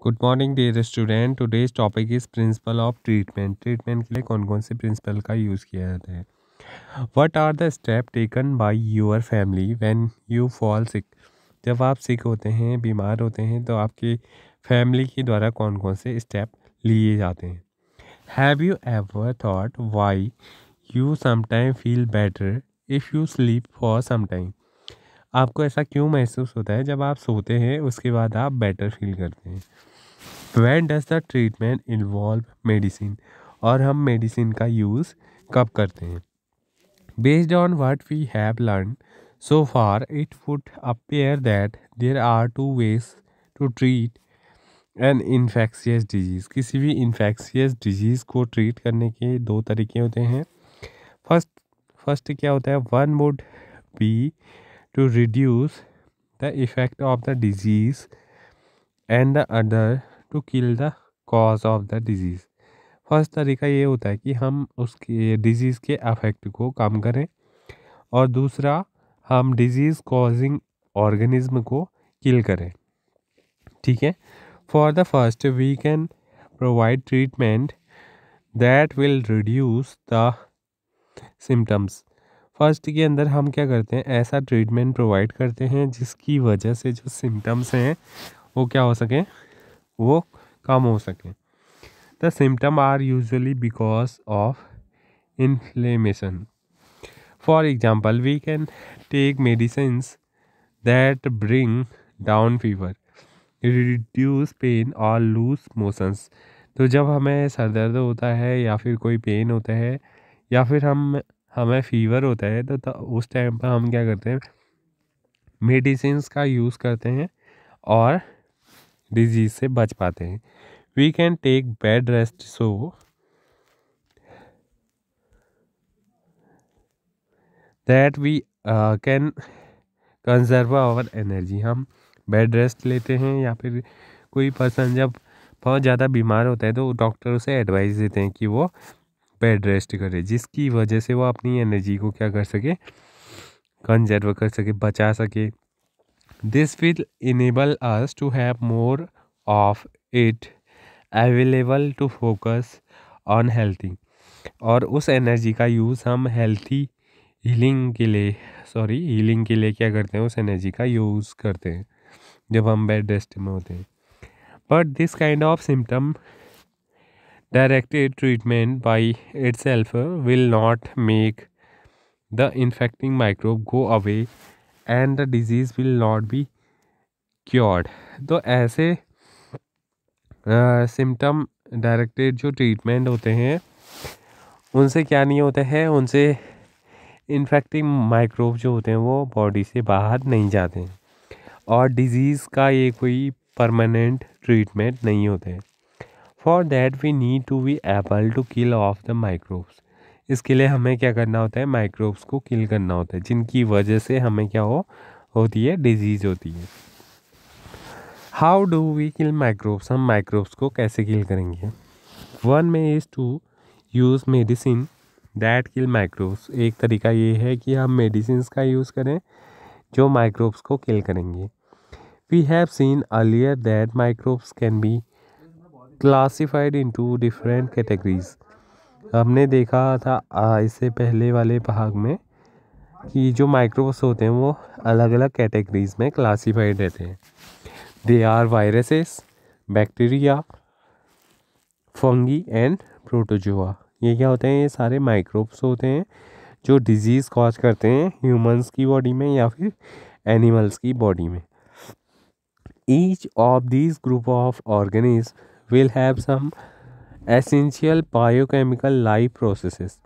Good morning dear student. Today's topic is principle of treatment. Treatment के लिए कौन कौन से प्रिंसिपल का यूज़ किया जाता है। What are the step taken by your family when you fall sick. जब आप सिक होते हैं, बीमार होते हैं, तो आपकी फैमिली के द्वारा कौन कौन से स्टेप लिए जाते हैं। Have you ever thought why you sometime feel better if you sleep for some time. आपको ऐसा क्यों महसूस होता है जब आप सोते हैं उसके बाद आप बेटर फील करते हैं। When does the treatment involve medicine? और हम मेडिसिन का यूज़ कब करते हैं। Based on what we have learned so far, it would appear that there are two ways to treat an infectious disease. किसी भी infectious disease को treat करने के दो तरीके होते हैं। फर्स्ट क्या होता है, one would be to reduce the effect of the disease and the other to kill the cause of the disease. First तरीका ये होता है कि हम उसके डिजीज़ के अफेक्ट को कम करें और दूसरा हम डिजीज़ कॉजिंग ऑर्गेनिज्म को किल करें। ठीक है। For the first we can provide treatment that will reduce the symptoms. First के अंदर हम क्या करते हैं, ऐसा ट्रीटमेंट प्रोवाइड करते हैं जिसकी वजह से जो सिम्टम्स हैं वो क्या हो सके, वो कम हो सके। The symptom are usually because of inflammation. For example we can take medicines that bring down fever, reduce pain और लूज मोशंस। तो जब हमें सर दर्द होता है या फिर कोई पेन होता है या फिर हमें फीवर होता है तो उस टाइम पर हम क्या करते हैं, मेडिसिन्स का यूज़ करते हैं और डिजीज़ से बच पाते हैं। We can take bed rest so that we can conserve our energy. हम बेड रेस्ट लेते हैं या फिर कोई पर्सन जब बहुत ज़्यादा बीमार होता है तो डॉक्टर उसे एडवाइस देते हैं कि वो बेड रेस्ट करे, जिसकी वजह से वो अपनी एनर्जी को क्या कर सके, कंजर्व कर सके, बचा सके। This will enable us to have more of it available to focus on healthy. और उस एनर्जी का यूज़ हम हीलिंग के लिए क्या करते हैं, उस एनर्जी का यूज़ करते हैं जब हम बेड रेस्ट में होते हैं। But this kind of symptom directed treatment by itself will not make the infecting microbe go away and the disease will not be cured. तो ऐसे सिम्टम डायरेक्टेड जो ट्रीटमेंट होते हैं उनसे क्या नहीं होता है, उनसे इन्फेक्टिंग माइक्रोब जो होते हैं वो बॉडी से बाहर नहीं जाते हैं और डिजीज़ का ये कोई परमानेंट ट्रीटमेंट नहीं होते हैं। For that we need to be able to kill off the microbes. इसके लिए हमें क्या करना होता है, माइक्रोब्स को किल करना होता है जिनकी वजह से हमें क्या होती है, डिजीज़ होती है। How do we kill microbes. हम माइक्रोब्स को कैसे किल करेंगे। वन में is to use medicine that kill microbes. एक तरीका ये है कि हम मेडिसिन का यूज़ करें जो माइक्रोब्स को किल करेंगे। We have seen earlier that microbes can be classified into different categories. हमने देखा था इससे पहले वाले भाग में कि जो माइक्रोब्स होते हैं वो अलग अलग कैटेगरीज में क्लासिफाइड रहते हैं। They are viruses, bacteria, fungi and protozoa. ये क्या होते हैं, ये सारे माइक्रोब्स होते हैं जो डिजीज़ कॉज करते हैं ह्यूमंस की बॉडी में या फिर एनिमल्स की बॉडी में। Each of these group of organism will have some essential biochemical life processes.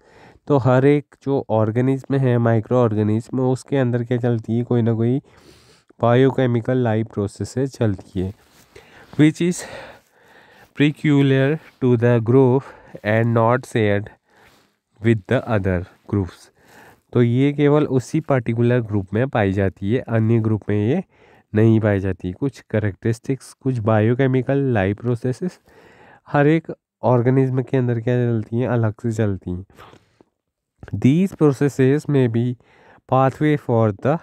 तो हर एक जो ऑर्गेनिज्म है, माइक्रो ऑर्गेनिज्म, उसके अंदर क्या चलती है, कोई ना कोई बायोकेमिकल लाइफ प्रोसेसेस चलती है which is peculiar to the group and not shared with the other groups। तो ये केवल उसी पर्टिकुलर ग्रुप में पाई जाती है, अन्य ग्रुप में ये नहीं पाई जाती। कुछ करेक्टरिस्टिक्स, कुछ बायोकेमिकल लाइफ प्रोसेसेस हर एक ऑर्गेनिज्म के अंदर क्या चलती हैं, अलग से चलती हैं। These processes may be pathway for the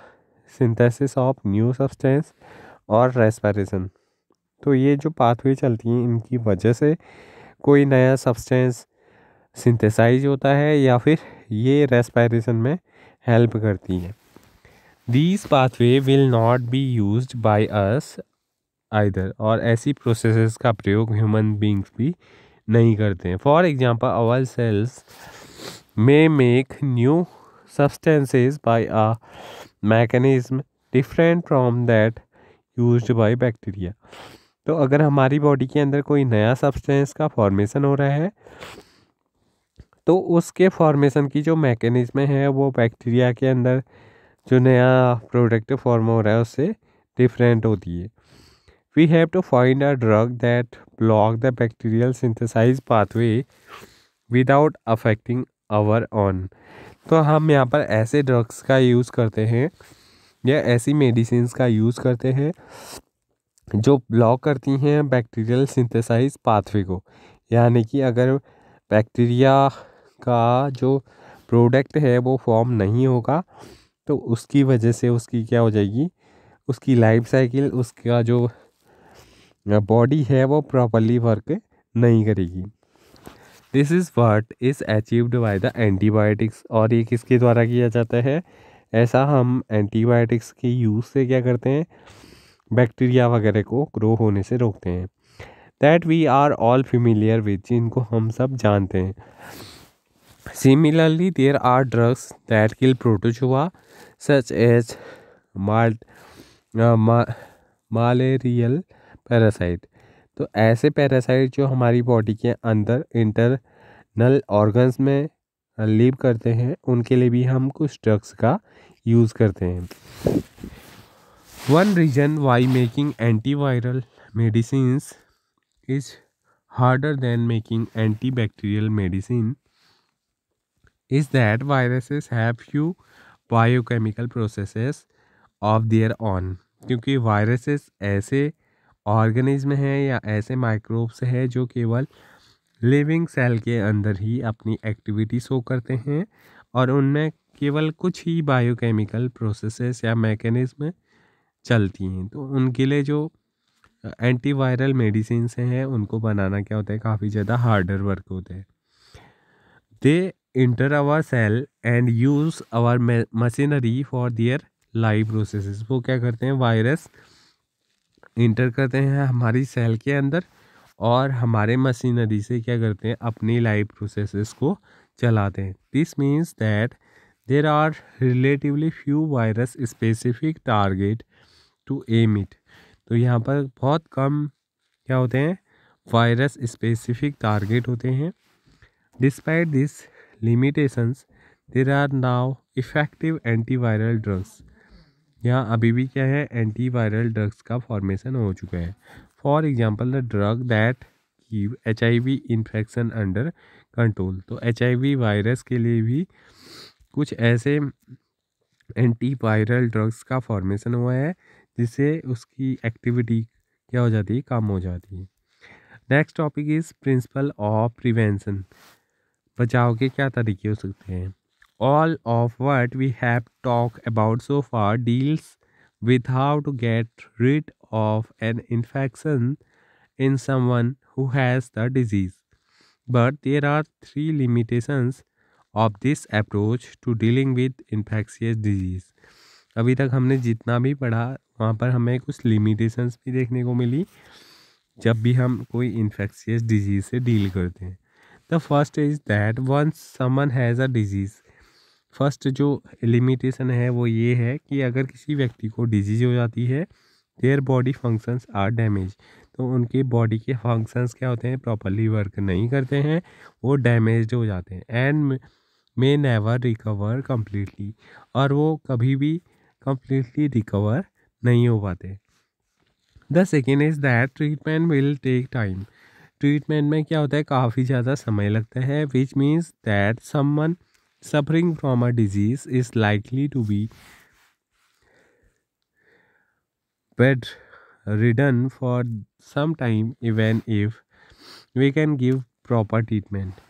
synthesis of new substance और रेस्पिरेशन। तो ये जो पाथवे चलती हैं इनकी वजह से कोई नया सब्सटेंस सिंथेसाइज होता है या फिर ये रेस्पिरेशन में हेल्प करती हैं। These pathway will not be used by us either, और ऐसी प्रोसेसेस का प्रयोग ह्यूमन बींग्स भी नहीं करते हैं। For example our cells may make new substances by a mechanism different from that used by bacteria। तो अगर हमारी बॉडी के अंदर कोई नया सब्सटेंस का फॉर्मेशन हो रहा है तो उसके फॉर्मेशन की जो मैकेनिज्म है वो बैक्टीरिया के अंदर जो नया प्रोडक्ट फॉर्म हो रहा है उससे डिफरेंट होती है। We have to find a drug that block the bacterial synthesize pathway without affecting our own. तो हम यहाँ पर ऐसे ड्रग्स का यूज़ करते हैं या ऐसी मेडिसिन का यूज़ करते हैं जो ब्लॉक करती हैं बैक्टीरियल सिंथेसाइज पाथवे को। यानी कि अगर बैक्टीरिया का जो प्रोडक्ट है वो फॉर्म नहीं होगा तो उसकी वजह से उसकी क्या हो जाएगी, उसकी लाइफ साइकिल, उसका जो बॉडी है वो प्रॉपरली वर्क नहीं करेगी। This is what is achieved by the antibiotics. और ये किसके द्वारा किया जाता है? ऐसा हम एंटीबायोटिक्स के यूज़ से क्या करते हैं, बैक्टीरिया वगैरह को ग्रो होने से रोकते हैं। That we are all familiar with, जिनको हम सब जानते हैं। Similarly there are drugs that kill protozoa such as malarial parasite. तो ऐसे पैरासाइट जो हमारी बॉडी के अंदर इंटरनल ऑर्गन्स में लिव करते हैं उनके लिए भी हम कुछ ड्रग्स का यूज़ करते हैं। One reason why making antiviral medicines is harder than making antibacterial medicine is that viruses have few biochemical processes of their own। क्योंकि वायरसेस ऐसे ऑर्गेनिज्म हैं या ऐसे माइक्रोब्स हैं जो केवल लिविंग सेल के अंदर ही अपनी एक्टिविटी शो करते हैं और उनमें केवल कुछ ही बायोकेमिकल प्रोसेसेस या मैकेनिज्म चलती हैं। तो उनके लिए जो एंटीवायरल मेडिसिन हैं उनको बनाना क्या होता है, काफ़ी ज़्यादा हार्डर वर्क होता है। दे enter our cell and use our machinery for their live processes। वो क्या करते हैं, वायरस इंटर करते हैं हमारी सेल के अंदर और हमारे मशीनरी से क्या करते हैं, अपनी लाइव प्रोसेसेस को चलाते हैं। This means that there are relatively few virus specific target to aim it. तो यहाँ पर बहुत कम क्या होते हैं, वायरस स्पेसिफिक टारगेट होते हैं। Despite this limitations there are now effective antiviral drugs। यहाँ अभी भी क्या है, एंटीवायरल ड्रग्स का फॉर्मेशन हो चुका है। For example the drug that keep HIV infection under control. तो HIV वायरस के लिए भी कुछ ऐसे एंटीवायरल ड्रग्स का फॉर्मेशन हुआ है जिससे उसकी एक्टिविटी क्या हो जाती है, कम हो जाती है। Next topic is principle of prevention. बचाव के क्या तरीके हो सकते हैं? All of what we have talk about so far deals with how to get rid of an infection in someone who has the disease. But there are 3 limitations of this approach to dealing with infectious disease। अभी तक हमने जितना भी पढ़ा वहाँ पर हमें कुछ लिमिटेशंस भी देखने को मिली जब भी हम कोई इन्फेक्शियस डिजीज़ से डील करते हैं। The first is that once someone has a disease. First जो लिमिटेशन है वो ये है कि अगर किसी व्यक्ति को डिजीज़ हो जाती है, their body functions are damage. तो उनके बॉडी के फंक्शंस क्या होते हैं, प्रॉपरली वर्क नहीं करते हैं, वो डैमेज्ड हो जाते हैं। And may never recover completely, और वो कभी भी कम्प्लीटली रिकवर नहीं हो पाते। The second is that treatment will take time. Treatment में क्या होता है, काफ़ी ज़्यादा समय लगता है। Which means that someone suffering from a disease is likely to be bedridden for some time even if we can give proper treatment.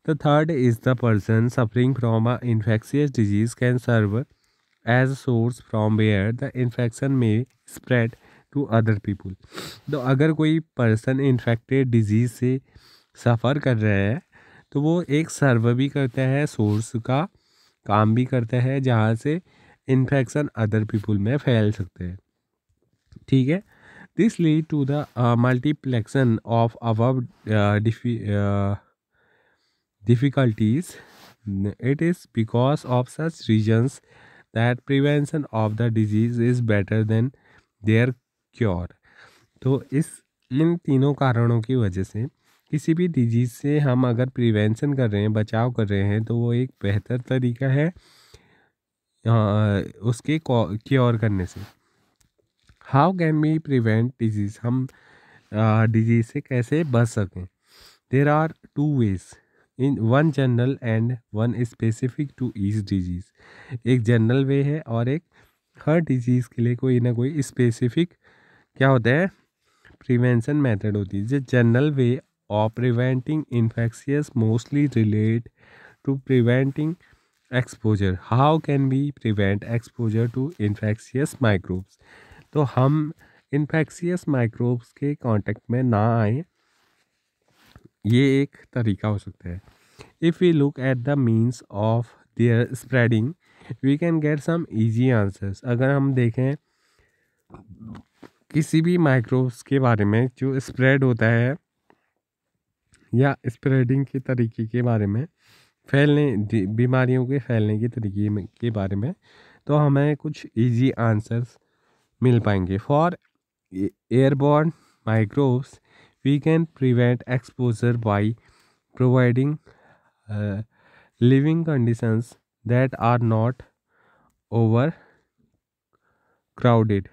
The third is the person suffering from an infectious disease can serve as a source from where the infection may spread to other people. तो अगर कोई person infected disease से सफ़र कर रहा है तो वो एक सर्व भी करता है, सोर्स का काम भी करता है जहाँ से इन्फेक्शन अदर पीपल में फैल सकते हैं। ठीक है, this lead to the multiplication of above difficulties. It is because of such reasons that prevention of the disease is better than their cure. तो इन तीनों कारणों की वजह से किसी भी डिजीज़ से हम अगर प्रिवेंशन कर रहे हैं, बचाव कर रहे हैं, तो वो एक बेहतर तरीका है उसके क्योर करने से। How can we prevent disease, हम डिजीज़ से कैसे बच सकें? There are two ways, in one general and one specific to each disease. एक जनरल वे है और एक हर डिजीज़ के लिए कोई ना कोई स्पेसिफिक क्या होता है, प्रिवेंशन मेथड होती है। जो general way of preventing infectious mostly relate to preventing exposure. How can be prevent exposure to infectious microbes? तो हम इन्फेक्शियस माइक्रोब्स के कांटेक्ट में ना आए, ये एक तरीका हो सकता है। If we look at the means of their spreading we can get some easy answers. अगर हम देखें किसी भी माइक्रोब्स के बारे में जो स्प्रेड होता है या स्प्रेडिंग के तरीके के बारे में, फैलने बीमारियों के फैलने के तरीके के बारे में, तो हमें कुछ इजी आंसर्स मिल पाएंगे। For airborne microbes we can prevent exposure by providing living conditions that are not over crowded.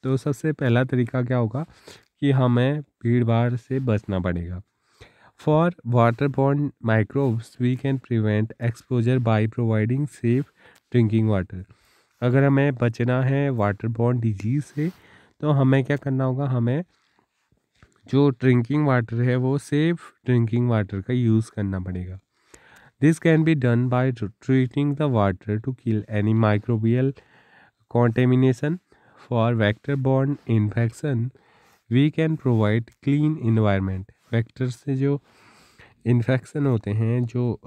तो सबसे पहला तरीका क्या होगा कि हमें भीड़ भाड़ से बचना पड़ेगा। For waterborne microbes we can prevent exposure by providing safe drinking water. अगर हमें बचना है वाटरबॉर्न डिजीज़ से तो हमें क्या करना होगा, हमें जो ड्रिंकिंग वाटर है वो सेफ ड्रिंकिंग वाटर का यूज़ करना पड़ेगा। This can be done by treating the water to kill any microbial contamination. For vector-borne infection, we can provide clean environment. Vector से जो इन्फेक्शन होते हैं, जो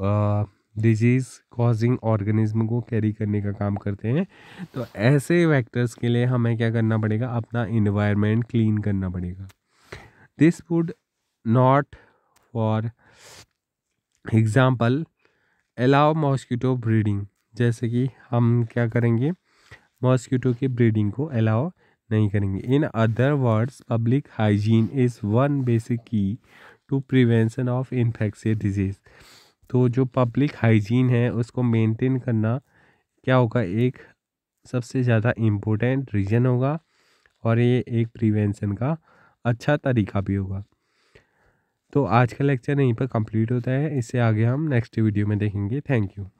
डिजीज़ कॉजिंग ऑर्गेनिज्म को कैरी करने का काम करते हैं, तो ऐसे वेक्टर्स के लिए हमें क्या करना पड़ेगा, अपना इन्वायरमेंट क्लीन करना पड़ेगा। This would not for example allow mosquito breeding. जैसे कि हम क्या करेंगे, मॉस्किटो की ब्रीडिंग को अलाउ नहीं करेंगे। In other words public hygiene is one basic key to prevention of infectious disease. तो जो पब्लिक हाइजीन है उसको मेंटेन करना क्या होगा, एक सबसे ज़्यादा इम्पोर्टेंट रीजन होगा और ये एक प्रिवेंशन का अच्छा तरीका भी होगा। तो आज का लेक्चर यहीं पर कंप्लीट होता है, इससे आगे हम नेक्स्ट वीडियो में देखेंगे। Thank you.